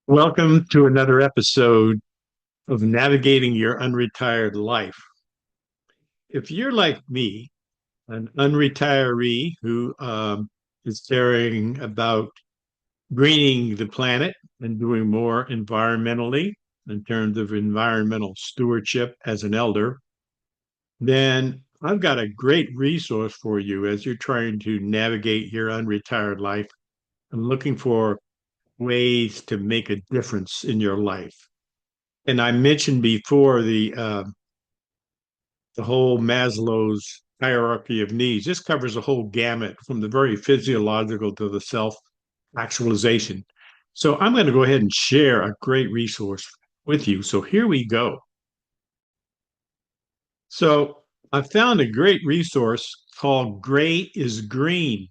Welcome to another episode of Navigating Your Unretired Life. If you're like me, an unretiree who is caring about greening the planet and doing more environmentally in terms of environmental stewardship as an elder, then I've got a great resource for you as you're trying to navigate your unretired life. I'm looking for ways to make a difference in your life. And I mentioned before the whole Maslow's hierarchy of needs. This covers a whole gamut from the very physiological to the self actualization. So I'm going to go ahead and share a great resource with you. So here we go. So I found a great resource called Gray is Green,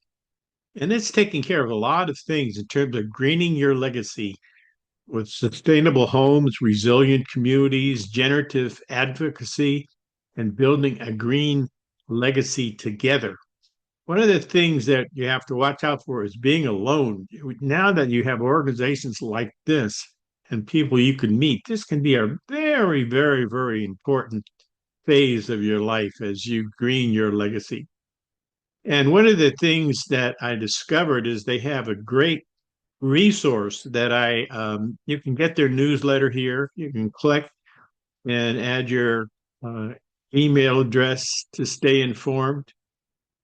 and it's taking care of a lot of things in terms of greening your legacy with sustainable homes, resilient communities, generative advocacy, and building a green legacy together. One of the things that you have to watch out for is being alone. Now that you have organizations like this and people you can meet, this can be a very, very, very important phase of your life as you green your legacy. And one of the things that I discovered is they have a great resource that you can get their newsletter here. You can click and add your uh, email address to stay informed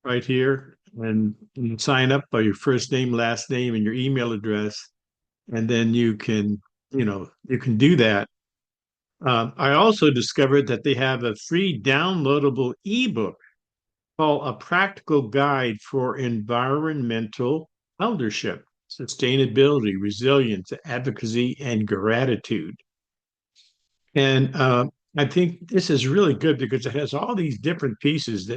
right here, and you sign up by your first name, last name, and your email address, and then you can do that. I also discovered that they have a free downloadable ebook called A Practical Guide for Environmental Eldership, Sustainability, Resilience, Advocacy, and Gratitude. And I think this is really good because it has all these different pieces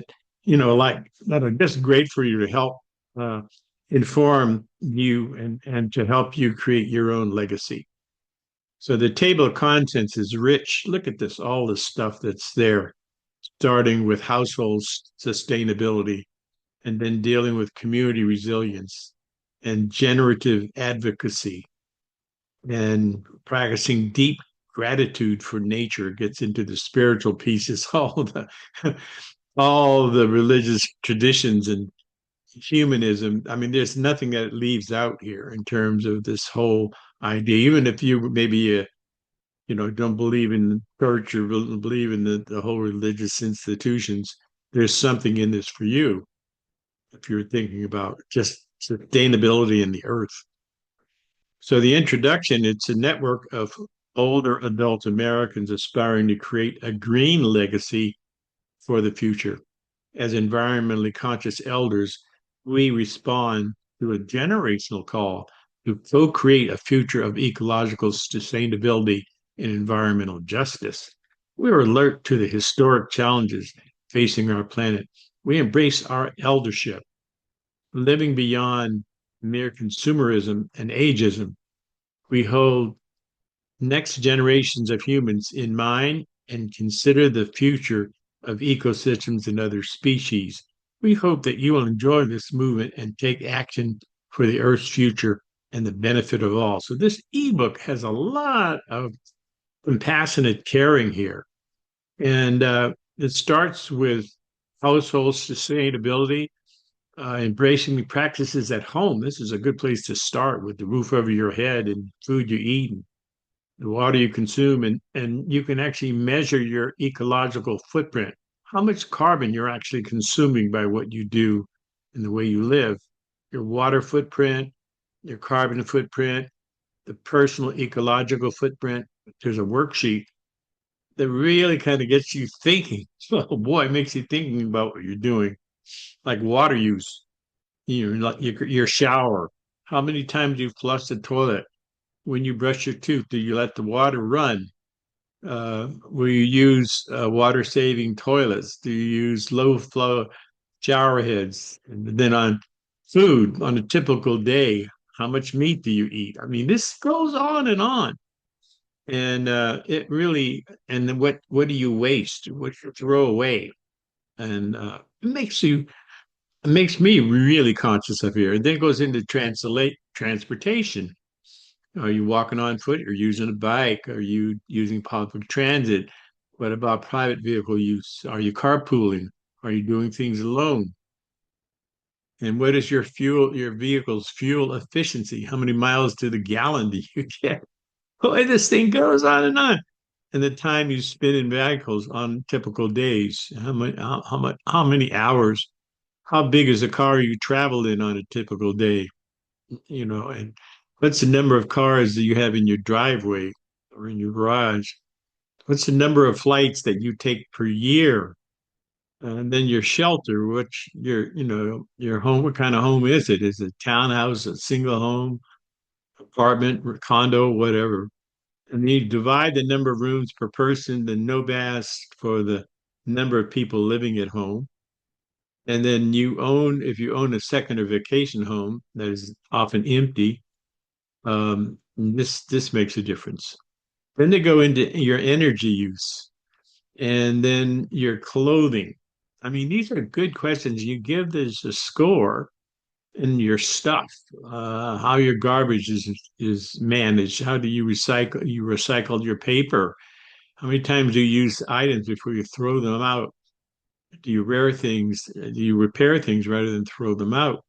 like that are just great for you to help uh, inform you and to help you create your own legacy. So the table of contents is rich. Look at this, all the stuff that's there, starting with household sustainability and then dealing with community resilience and generative advocacy and practicing deep gratitude for nature gets into the spiritual pieces, all the religious traditions and humanism. I mean, there's nothing that it leaves out here in terms of this whole idea. Even if you maybe don't believe in church or believe in the whole religious institutions, there's something in this for you if you're thinking about just sustainability in the earth. So the introduction, it's a network of older adult Americans aspiring to create a green legacy for the future. As environmentally conscious elders, we respond to a generational call to co-create a future of ecological sustainability and environmental justice. We are alert to the historic challenges facing our planet. We embrace our eldership, living beyond mere consumerism and ageism. We hold next generations of humans in mind and consider the future of ecosystems and other species. We hope that you will enjoy this movement and take action for the Earth's future and the benefit of all. So, this ebook has a lot of compassionate caring here. And it starts with household sustainability, embracing the practices at home. This is a good place to start with the roof over your head and food you eat and the water you consume, and you can actually measure your ecological footprint, how much carbon you're actually consuming by what you do and the way you live, your water footprint, your carbon footprint, the personal ecological footprint. There's a worksheet that really kind of gets you thinking. Oh boy, it makes you thinking about what you're doing, like water use, like your shower. How many times you flush the toilet? When you brush your tooth, do you let the water run? Will you use water saving toilets? Do you use low flow shower heads? And then on food, on a typical day, how much meat do you eat? I mean, this goes on and on. And it really, and then what do you waste? What you throw away? And it makes me really conscious of here. And then it goes into translate transportation. Are you walking on foot? Are you using a bike? Are you using public transit? What about private vehicle use? Are you carpooling? Are you doing things alone? And what is your vehicle's fuel efficiency? How many miles to the gallon do you get? Boy, this thing goes on and on. And the time you spend in vehicles on typical days, how many hours, how big is the car you travel in on a typical day? And what's the number of cars that you have in your driveway or in your garage? What's the number of flights that you take per year? And then your shelter, which your home, what kind of home is it? Is it a townhouse, a single home, apartment, condo, whatever? And you divide the number of rooms per person, the no bass for the number of people living at home. And then if you own a second or vacation home that is often empty, this makes a difference. Then they go into your energy use and then your clothing. I mean, these are good questions. You give this a score in your stuff, how your garbage is managed. How do you recycle? You recycled your paper. How many times do you use items before you throw them out? Do you repair things? Do you repair things rather than throw them out?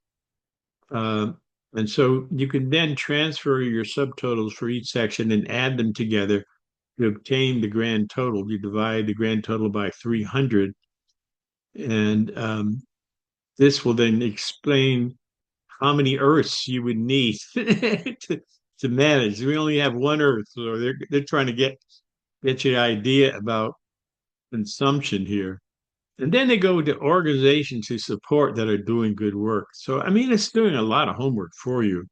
Uh, and so you can then transfer your subtotals for each section and add them together to obtain the grand total. You divide the grand total by 300, and this will then explain how many Earths you would need to manage. We only have one Earth, so they're trying to get you an idea about consumption here. And then they go to organizations who support that are doing good work. So, I mean, it's doing a lot of homework for you.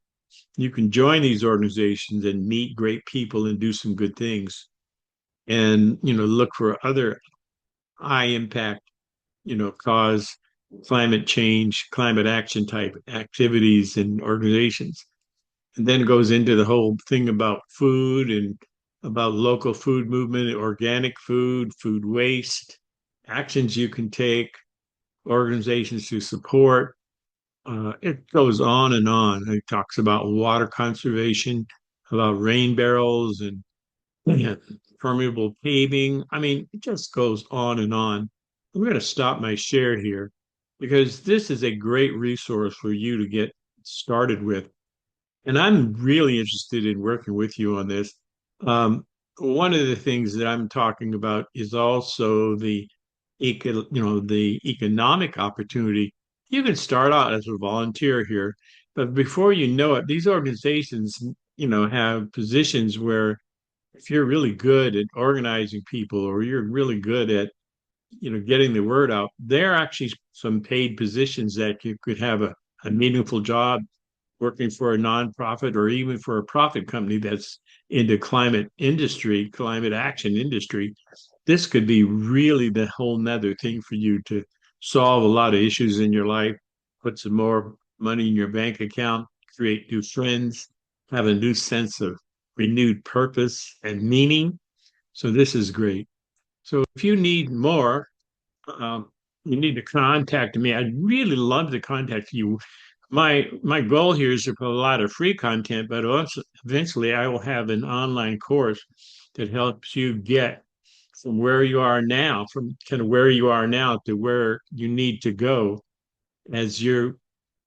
You can join these organizations and meet great people and do some good things and, look for other high impact, cause climate change, climate action type activities and organizations. And then it goes into the whole thing about food and about local food movement, organic food, food waste, actions you can take, organizations to support. It goes on and on. It talks about water conservation, about rain barrels and yeah, permeable paving. I mean, it just goes on and on. I'm going to stop my share here because this is a great resource for you to get started with. And I'm really interested in working with you on this. Um, One of the things that I'm talking about is also the economic opportunity. You can start out as a volunteer here, but before you know it, these organizations, have positions where if you're really good at organizing people or you're really good at, getting the word out, there are actually some paid positions that you could have a meaningful job working for a nonprofit or even for a profit company that's into climate action industry. This could be really the whole nother thing for you to solve a lot of issues in your life, put some more money in your bank account, create new friends, have a new sense of renewed purpose and meaning. So this is great. So if you need more, um, you need to contact me. I'd really love to contact you. My goal here is to put a lot of free content, but also eventually I will have an online course that helps you get from where you are now, from kind of where you are now to where you need to go as you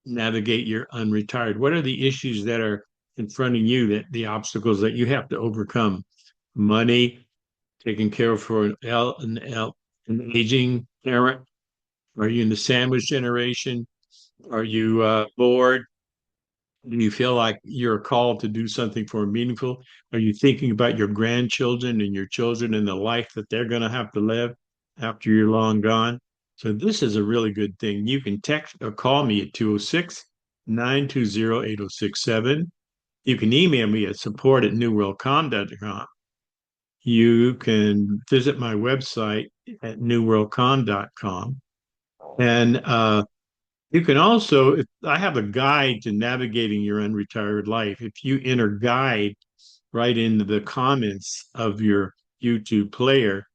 navigate your unretired. What are the issues that are confronting you, that the obstacles that you have to overcome? Money, taking care for an aging parent. Are you in the sandwich generation? Are you bored? Do you feel like you're called to do something for meaningful? Are you thinking about your grandchildren and your children and the life that they're going to have to live after you're long gone? So this is a really good thing. You can text or call me at 206-920-8067. You can email me at support@newworldcom.com. You can visit my website at newworldcom.com. And you can also, I have a guide to navigating your unretired life. If you enter guide right into the comments of your YouTube player,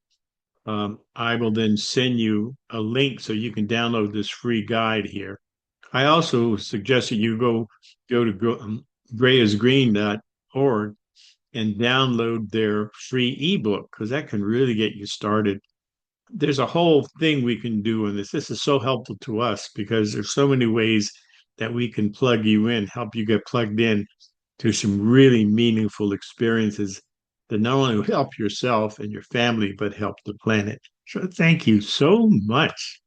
I will then send you a link so you can download this free guide here. I also suggest that you go to grayisgreen.org and download their free ebook because that can really get you started. There's a whole thing we can do in this. This is so helpful to us because there's so many ways that we can plug you in, help you get plugged in to some really meaningful experiences that not only help yourself and your family, but help the planet. So thank you so much.